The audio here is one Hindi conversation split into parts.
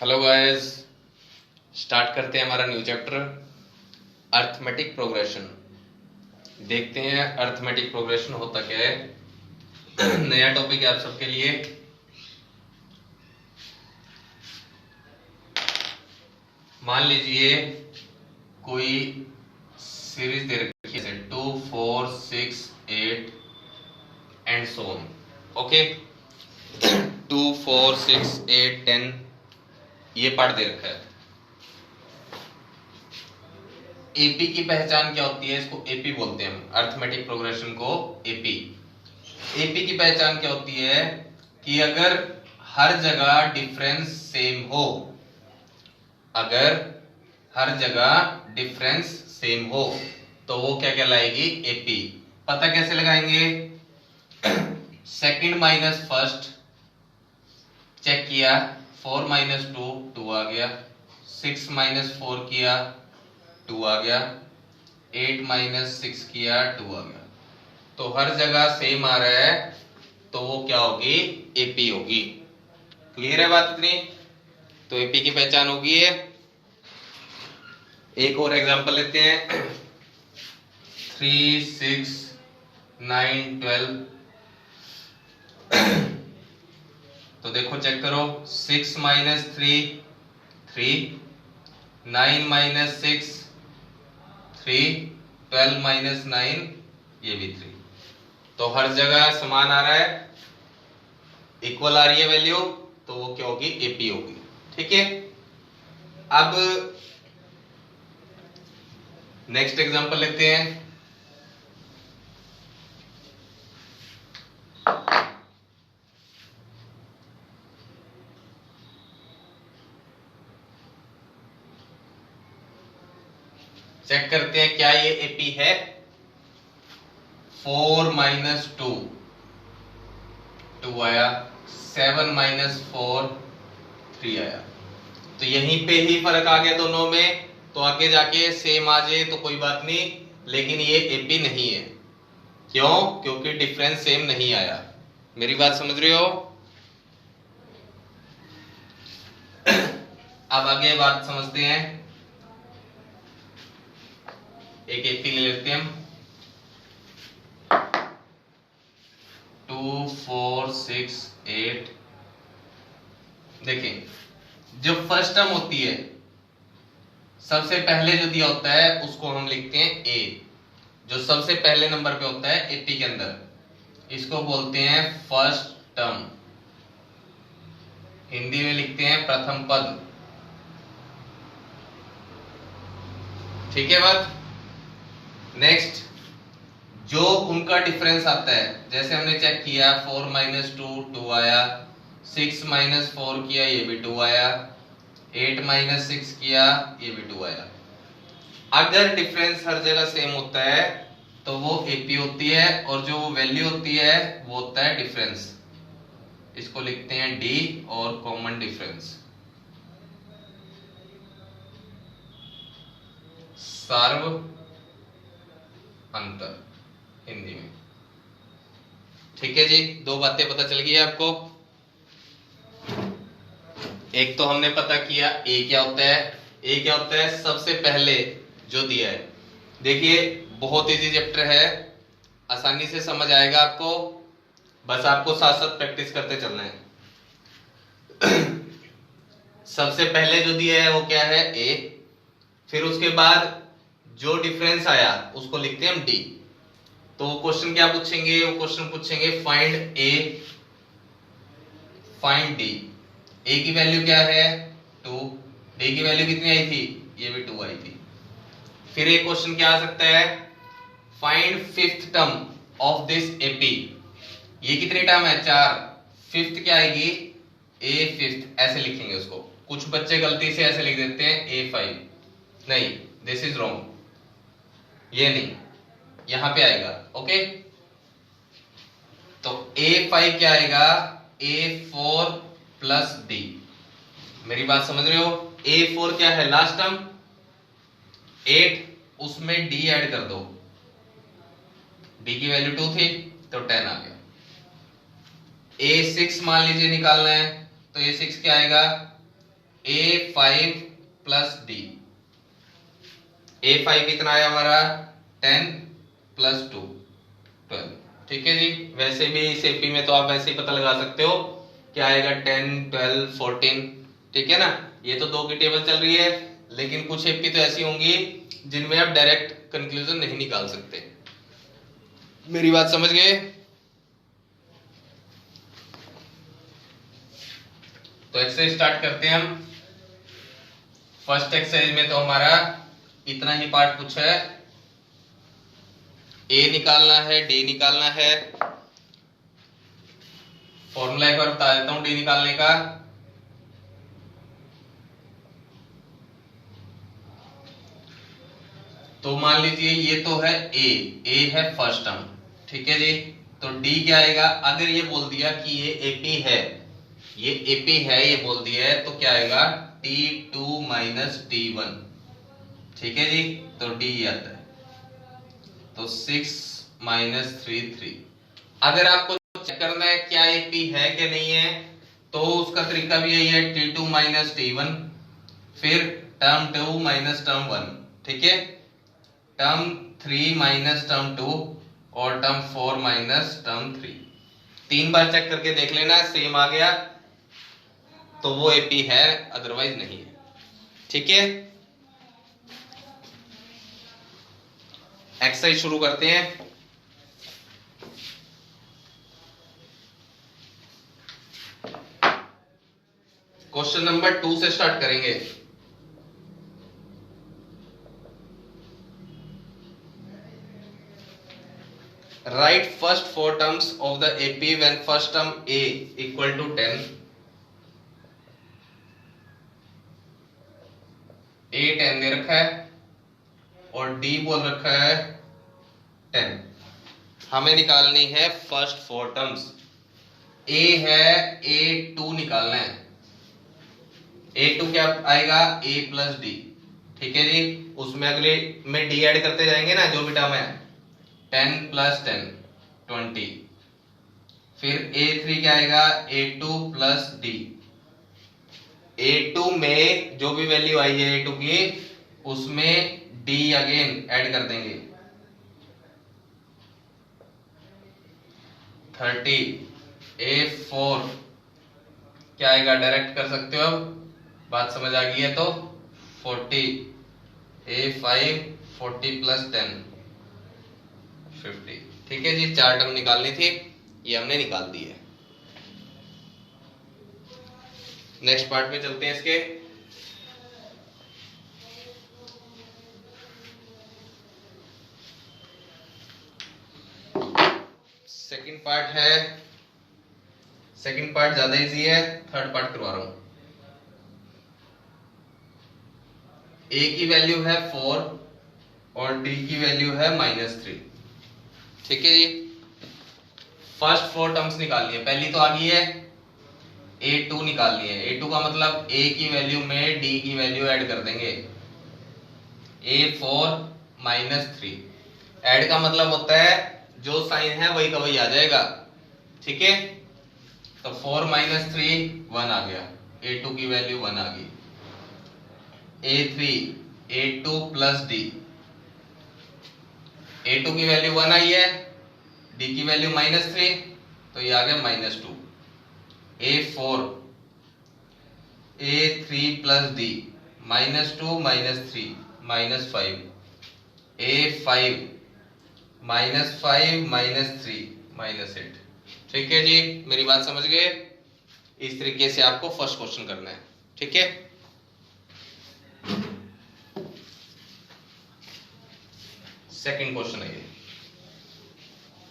हेलो गाइस, स्टार्ट करते हैं हमारा न्यू चैप्टर अर्थमेटिक प्रोग्रेशन। देखते हैं अर्थमेटिक प्रोग्रेशन होता क्या है। नया टॉपिक है आप सबके लिए। मान लीजिए कोई सीरीज दे रखी है 2 4 6 8 एंड सो ऑन। ओके, 2 4 6 8 10 ये पार्ट दे रखा है। एपी की पहचान क्या होती है? इसको एपी बोलते हैं हम, अर्थमेटिक प्रोग्रेशन को एपी। एपी की पहचान क्या होती है कि अगर हर जगह डिफरेंस सेम हो, अगर हर जगह डिफरेंस सेम हो तो वो क्या कहलाएगी? एपी। पता कैसे लगाएंगे? सेकंड माइनस फर्स्ट चेक किया, 4 माइनस 2 2 आ गया, 6 माइनस 4 किया 2 आ गया, 8 माइनस 6 किया 2 आ गया। तो हर जगह सेम आ रहा है तो वो क्या होगी? एपी होगी। क्लियर है बात इतनी? तो एपी की पहचान होगी है। एक और एग्जांपल लेते हैं, 3 6 9 12। तो देखो चेक करो, 6 माइनस 3 3, 9 माइनस 6 3, 12 माइनस 9 ये भी 3। तो हर जगह समान आ रहा है, इक्वल आ रही है वैल्यू, तो वो क्या होगी? एपी होगी। ठीक है, अब नेक्स्ट एग्जांपल लेते हैं। चेक करते हैं क्या ये एपी है। 4 माइनस 2 2 आया, 7 माइनस 4 3 आया। तो यहीं पे ही फर्क आ गया दोनों में, तो आगे जाके सेम आ जाए तो कोई बात नहीं, लेकिन ये एपी नहीं है। क्यों? क्योंकि डिफरेंस सेम नहीं आया। मेरी बात समझ रहे हो? अब आगे बात समझते हैं। एक एपी ले लेते हैं हम, 2 4 6 8। देखें, जो फर्स्ट टर्म होती है सबसे पहले जो दिया होता है उसको हम लिखते हैं ए। जो सबसे पहले नंबर पे होता है एपी के अंदर, इसको बोलते हैं फर्स्ट टर्म। हिंदी में लिखते हैं प्रथम पद। ठीक है बात? नेक्स्ट, जो उनका डिफरेंस आता है, जैसे हमने चेक किया 4 माइनस 2 2 आया, 6 माइनस 4 किया ये भी 2 आया, 8 माइनस 6 किया ये भी 2 आया। अगर डिफरेंस हर जगह सेम होता है तो वो एपी होती है, और जो वैल्यू होती है वो होता है डिफरेंस। इसको लिखते हैं डी और कॉमन डिफरेंस, सार्व अंतर हिंदी में। ठीक है जी, दो बातें पता चल गई है आपको। एक तो हमने पता किया ए क्या होता है। ए क्या होता है? सबसे पहले जो दिया है। देखिए बहुत इजी चैप्टर है, आसानी से समझ आएगा आपको, बस आपको साथ साथ प्रैक्टिस करते चलना है। सबसे पहले जो दिया है वो क्या है? ए। फिर उसके बाद जो डिफरेंस आया उसको लिखते हैं हम डी। तो वो क्वेश्चन क्या पूछेंगे? वो क्वेश्चन पूछेंगे फाइंड ए, फाइंड डी। ए की वैल्यू क्या है? 2। डी की वैल्यू कितनी आई थी? ये भी 2 आई थी। फिर एक क्वेश्चन क्या आ सकता है? Find fifth term of this AP. ये कितनी टर्म है? 4। फिफ्थ क्या आएगी? ए फिफ्थ, ऐसे लिखेंगे उसको। कुछ बच्चे गलती से ऐसे लिख देते हैं A5, नहीं, दिस इज रॉन्ग, ये नहीं, यहां पे आएगा। ओके, तो A5 क्या आएगा? A4 plus D. मेरी बात समझ रहे हो? A4 क्या है? लास्ट टर्म 8, उसमें डी ऐड कर दो। डी की वैल्यू 2 थी तो 10 आ गया। A6 मान लीजिए निकालना है, तो A6 क्या आएगा? A5 plus D। A5 कितना आया हमारा 10 प्लस 2 12। ठीक है जी। वैसे भी इस एपी में तो आप वैसे ही पता लगा सकते हो क्या आएगा 10 12 14। ठीक है ना। ये तो दो की टेबल चल रही है, लेकिन कुछ एपी तो ऐसी होंगी जिनमें आप डायरेक्ट कंक्लूजन नहीं निकाल सकते। मेरी बात समझ गए? तो एक्सरसाइज स्टार्ट करते हैं हम। फर्स्ट एक्सरसाइज में तो हमारा इतना ही पार्ट पूछा है। ए निकालना है, डी निकालना है। फॉर्मूला एक बार बता देता हूं डी निकालने का। तो मान लीजिए ये तो है ए है फर्स्ट टर्म। ठीक है जी। तो डी क्या आएगा? अगर ये बोल दिया कि ये एपी है, ये एपी है ये बोल दिया है, तो क्या आएगा T2 माइनस T1। ठीक है जी। तो डी आता है, तो 6 माइनस 3 3। अगर आपको चेक करना है क्या एपी है कि नहीं है, तो उसका तरीका भी यही है, T2 माइनस T1, फिर टर्म 2 माइनस टर्म 1। ठीक है। टर्म 3 माइनस टर्म 2 और टर्म 4 माइनस टर्म 3। 3 बार चेक करके देख लेना, सेम आ गया तो वो एपी है, अदरवाइज नहीं है। ठीक है। एक्सरसाइज शुरू करते हैं। क्वेश्चन नंबर 2 से स्टार्ट करेंगे। Write first 4 terms of the AP when first term A equal to 10, A 10 दे रखा है और D बोल रखा है 10। हमें निकालनी है फर्स्ट 4 टर्म्स। A है A2 निकालना है। A2 क्या आएगा? A plus D। ठीक है जी। उसमें अगले में D ऐड करते जाएंगे ना, जो भी टर्म है। 10 प्लस 10 20। फिर A3 क्या आएगा? A2 plus D। A2 में जो भी वैल्यू आई है A2 की, उसमें D अगेन ऐड कर देंगे 30। A4 क्या आएगा? डायरेक्ट कर सकते हो, अब बात समझ आ गई है तो 40। A5 40 plus 10 50। ठीक है जी। 4 टर्म निकालनी थी, ये हमने निकाल दी है। नेक्स्ट पार्ट में चलते हैं इसके। सेकंड पार्ट है, सेकंड पार्ट ज्यादा इजी है, थर्ड पार्ट करवा रहा हूं। A की वैल्यू है 4 और D की वैल्यू है -3। ठीक है जी। फर्स्ट 4 टर्म्स निकालनी है। पहली तो आ गई है, A2 निकालनी है। A2 का मतलब A की वैल्यू में D की वैल्यू ऐड कर देंगे। A4 -3। ऐड का मतलब होता है जो साइन है वही का वही आ जाएगा। ठीक है। तो 4 - 3 1 आ गया। A2 की वैल्यू 1 आ गई। A3 A2 plus D। A2 की वैल्यू 1 आई है, D की वैल्यू -3, तो ये आ गया -2। A4 A3 plus D -2 -3 -5। A5 -5 -3 -8। ठीक है जी। मेरी बात समझ गए? इस तरीके से आपको फर्स्ट क्वेश्चन करना है। ठीक है। सेकंड क्वेश्चन है ये।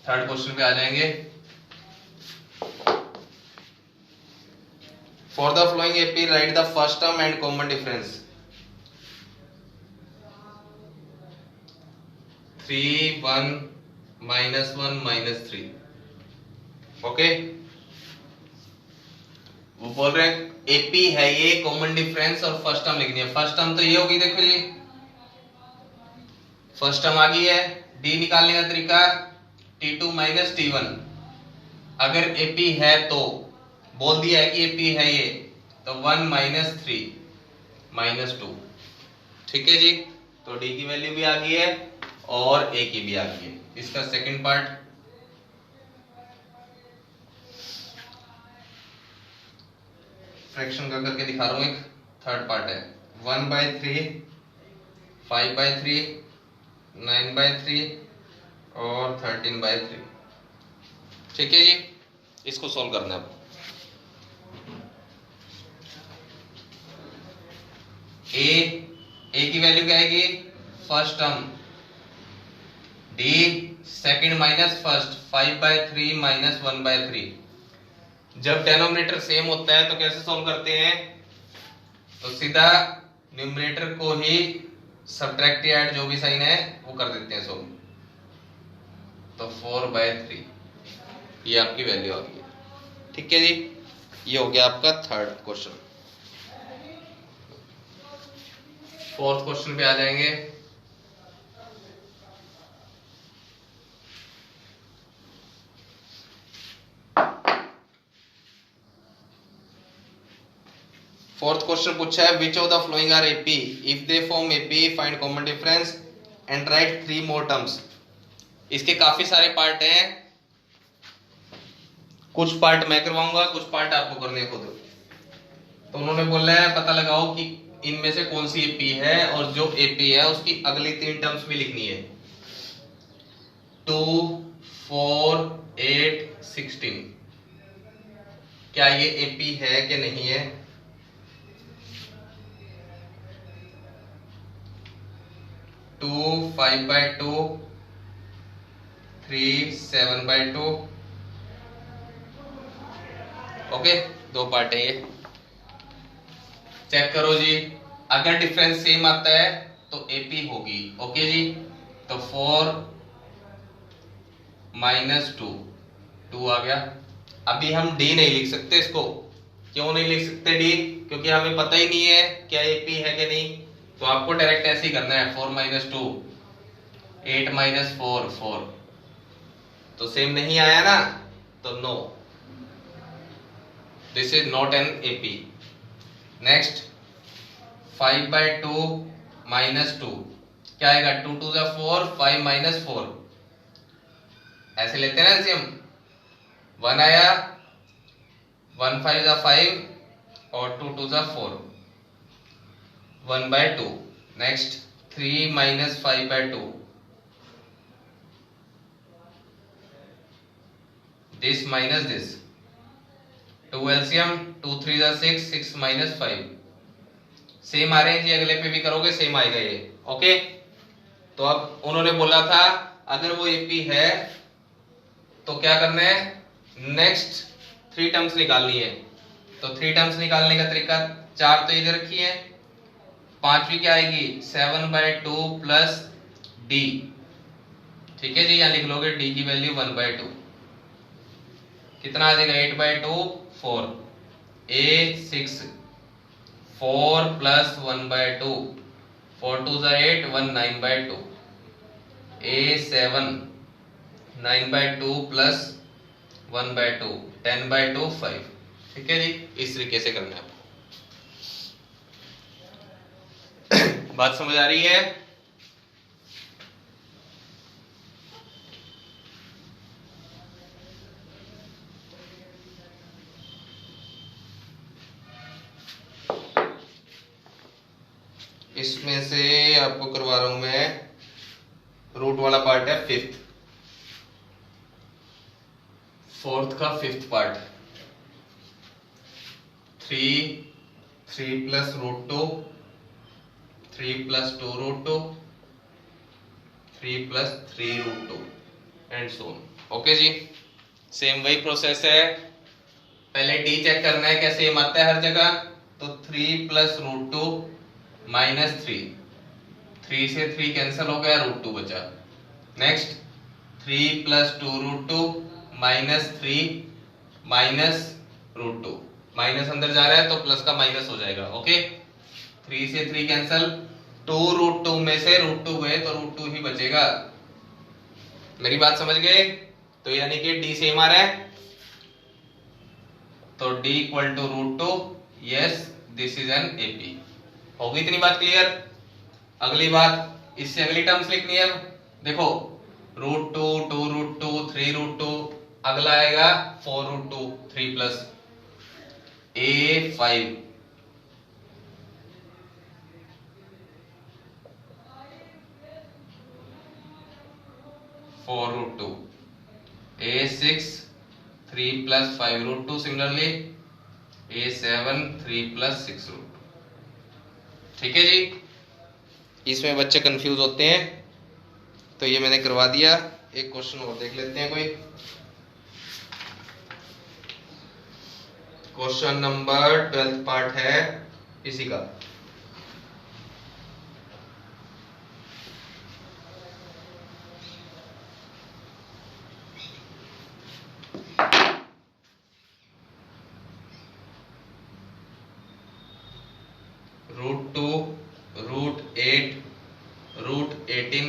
थर्ड क्वेश्चन पे आ जाएंगे। For the flowing AP right the first term and common difference. 3 1 -1 -3। Okay. वो बोल रहे हैं एपी है ये, कॉमन डिफरेंस और फर्स्ट टर्म लिखनी है। फर्स्ट टर्म तो ये होगी, देखो जी फर्स्ट टर्म आ गई है। डी निकालने का तरीका T2 माइनस T1। अगर एपी है तो बोल दिया है कि एपी है ये, तो 1 - 3 -2। ठीक है जी, तो डी की वैल्यू भी आ गई है और ए की भी आ गई है। इसका सेकंड पार्ट फ्रैक्शन का करके दिखा रहा हूं। एक थर्ड पार्ट है 1/3, 5/3, 9/3 और 13/3। ठीक है जी, इसको सॉल्व करना है। ए की वैल्यू क्या आएगी? First term, D second minus first, 5/3 minus 1/3। जब डेनोमिनेटर सेम होता है तो कैसे सॉल्व करते हैं? तो सीधा न्यूमरेटर को ही सब्ट्रैक्ट या ऐड जो भी साइन है वो कर देते हैं सॉल्व। तो 4/3 ये आपकी वैल्यू आ गई है। ठीक है जी, ये हो गया आपका थर्ड क्वेश्चन। फोर्थ क्वेश्चन पे आ जाएंगे। फोर्थ क्वेश्चन पूछा है which of the following are AP, if they form AP find common difference and write 3 more terms. इसके काफी सारे पार्ट हैं, कुछ पार्ट मैं करवाऊंगा, कुछ पार्ट आपको करने खुद। तो उन्होंने बोला है पता लगाओ कि इनमें से कौन सी एपी है और जो एपी है उसकी अगली 3 टर्म्स भी लिखनी है। 2, 4, 8, 16। क्या ये एपी है कि नहीं है? 2 5/2, 3 7/2। ओके, दो पार्ट है ये। चेक करो जी, अगर डिफरेंस सेम आता है तो एपी होगी। ओके जी, तो 4 -2, 2 आ गया। अभी हम डी नहीं लिख सकते इसको। क्यों नहीं लिख सकते डी? क्योंकि हमें पता ही नहीं है क्या एपी है कि नहीं। तो आपको डायरेक्ट ऐसे ही करना है, 4 - 2, 8 - 4, 4। तो सेम नहीं आया ना, तो no, this is not an AP. Next 5/2 -2, क्या आएगा? 2 2 जा 4, 5 - 4। ऐसे लेते हैं ना एलसीएम। 1 आया, 1 5 जा 5 और 2 2 जा 4, 1/2। Next 3 - 5/2, this minus this, 2 LCM, 2 3 जा 6, 6 - 5। सेम आ रहे हैं जी, अगले पे भी करोगे सेम आएगा ये। ओके, तो अब उन्होंने बोला था अगर वो एपी है तो क्या करना है? नेक्स्ट 3 टर्म्स निकालनी है। तो 3 टर्म्स निकालने का तरीका, 4 तो इधर रखी है, पांचवी क्या आएगी? 7/2 प्लस डी। ठीक है जी, यहां लिख लोगे डी की वैल्यू 1/2। कितना आ जाएगा? 8/2, 4, a 6, 4 प्लस 1/2, 4 2 जा 8, 1 9/2, a 7, 9/2 प्लस 1/2, 10/2, 5। ठीक है जी, इस तरीके से करना है आपको। बात समझ आ रही है? इसमें से आपको करवा रहा हूं मैं, रूट वाला पार्ट है फिफ्थ, फोर्थ का fifth part. 3 plus √2, 3 plus 2 √2, 3 plus 3 √2 and so on. Okay जी, सेम वही प्रोसेस है। पहले डी चेक करना है क्या सेम आता है हर जगह। तो 3 प्लस √2 -3, 3 से 3 कैंसिल हो गया, √2 बचा। नेक्स्ट 3 प्लस 2 √2 -3 माइनस √2, माइनस अंदर जा रहा है तो प्लस का माइनस हो जाएगा। ओके, 3 से 3 कैंसिल, 2 √2 में से √2 गए तो √2 ही बचेगा। मेरी बात समझ गए? तो यानी कि डी सेम आ रहा है, तो d = √2। Yes, this is an AP. होगी इतनी बात क्लियर? अगली बात, इससे अगली टर्म्स लिखनी है। देखो √2, 2√2, 3√2, अगला आएगा 4√2, 3 plus A5, (4√2) A6, 3 plus 5√2, similarly A7, 3 plus 6√2। ठीक है जी, इसमें बच्चे कंफ्यूज होते हैं तो ये मैंने करवा दिया। एक क्वेश्चन और देख लेते हैं कोई। क्वेश्चन नंबर 12th पार्ट है इसी का। √2, √8, √18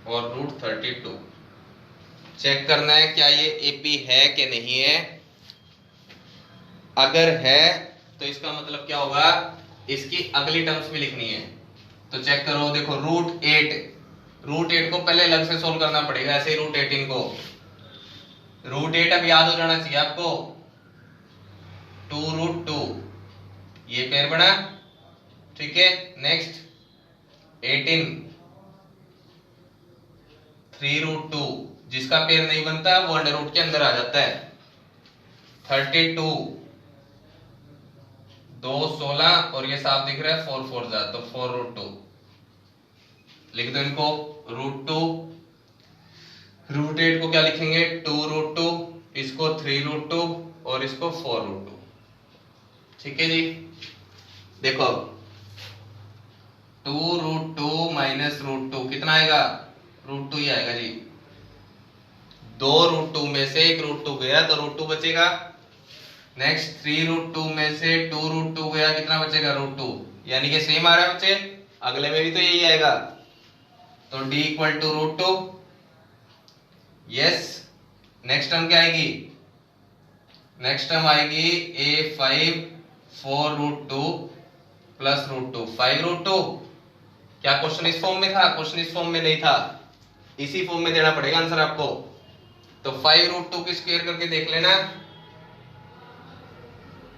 और √32 चेक करना है क्या ये एपी है कि नहीं है। अगर है तो इसका मतलब क्या होगा, इसकी अगली टर्म्स भी लिखनी है। तो चेक करो, देखो √8 को पहले अलग से सोल्व करना पड़ेगा, ऐसे ही √18 को। √8 अब याद हो जाना चाहिए आपको, 2√2 ये पेयर बना, ठीक है। नेक्स्ट 18, 3√2 जिसका पेयर नहीं बनता वो अंडर रूट के अंदर आ जाता है। 32, 2 16 और ये साफ दिख रहा है 4 4 जा तो 4√2 लिख दो इनको। √2, √8 को क्या लिखेंगे 2√2, इसको 3√2 और इसको 4√2। ठीक है जी, देखो 2√2 माइनस √2 कितना आएगा, √2 ही आएगा जी। 2√2 में से एक √2 गया तो √2 बचेगा। नेक्स्ट 3√2 में से 2√2 गया, कितना बचेगा √2, यानी कि सेम आ रहा है बच्चे, अगले में भी तो यही आएगा। तो d equal to √2, yes. Next term क्या आएगी, नेक्स्ट टर्म आएगी A5, 4√2 प्लस √2, 5√2। क्या क्वेश्चन इस फॉर्म में था, क्वेश्चन इस फॉर्म में नहीं था, इसी फॉर्म में देना पड़ेगा आंसर आपको। तो 5√2 की स्क्वायर करके देख लेना,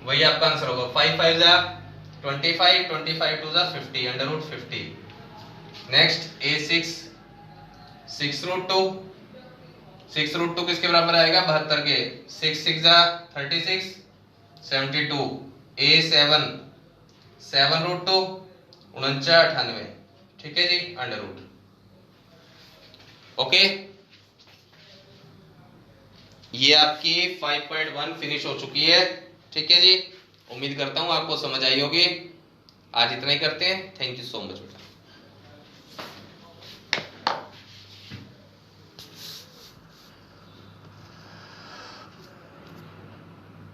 वही आपका आंसर होगा। 5 5 जा 25, 25 2 जा 50, अंडर रूट 50। नेक्स्ट A6, 6√2, 6√2 किसके बराबर आएगा 72 के, 6 6 जा 36, 72। A7, 7√2, 49 98। ठीक है जी, अंडर रूट। ओके, ये आपकी 5.1 फिनिश हो चुकी है। ठीक है जी, उम्मीद करता हूं आपको समझ आई होगी। आज इतना ही करते हैं। थैंक यू सो मच बेटा।